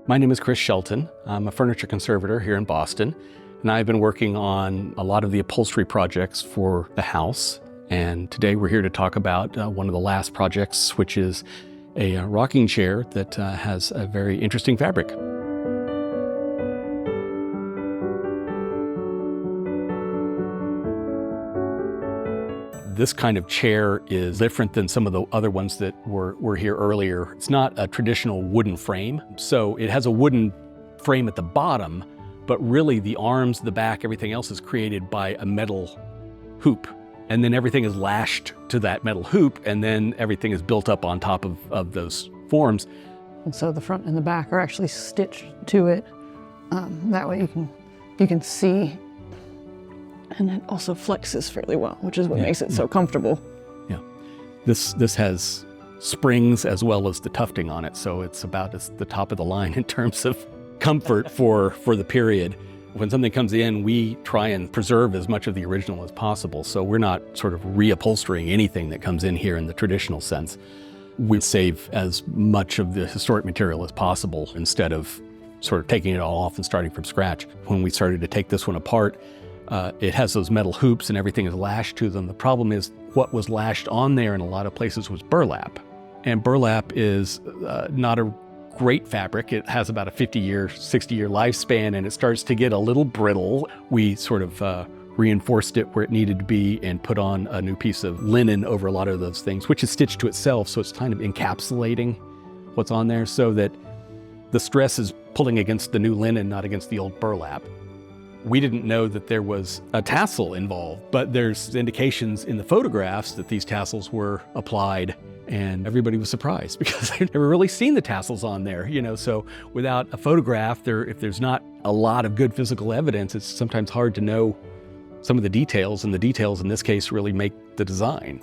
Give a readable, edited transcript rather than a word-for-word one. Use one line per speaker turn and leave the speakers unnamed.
My name is Chris Shelton. I'm a furniture conservator here in Boston, and I've been working on a lot of the upholstery projects for the house. And today we're here to talk about one of the last projects, which is a rocking chair that has a very interesting fabric. This kind of chair is different than some of the other ones that were here earlier. It's not a traditional wooden frame. So it has a wooden frame at the bottom, but really the arms, the back, everything else is created by a metal hoop. And then everything is lashed to that metal hoop, and then everything is built up on top of those forms.
And so the front and the back are actually stitched to it. That way you can see. And it also flexes fairly well, which is what makes it so comfortable.
Yeah. This has springs as well as the tufting on it, so it's about the top of the line in terms of comfort for the period. When something comes in, we try and preserve as much of the original as possible, so we're not sort of reupholstering anything that comes in here in the traditional sense. We save as much of the historic material as possible instead of sort of taking it all off and starting from scratch. When we started to take this one apart, it has those metal hoops and everything is lashed to them. The problem is what was lashed on there in a lot of places was burlap. And burlap is not a great fabric. It has about a 50-year, 60-year lifespan, and it starts to get a little brittle. We sort of reinforced it where it needed to be and put on a new piece of linen over a lot of those things, which is stitched to itself, so it's kind of encapsulating what's on there so that the stress is pulling against the new linen, not against the old burlap. We didn't know that there was a tassel involved, but there's indications in the photographs that these tassels were applied, and everybody was surprised because they've never really seen the tassels on there, so without a photograph, if there's not a lot of good physical evidence, it's sometimes hard to know some of the details, and the details in this case really make the design.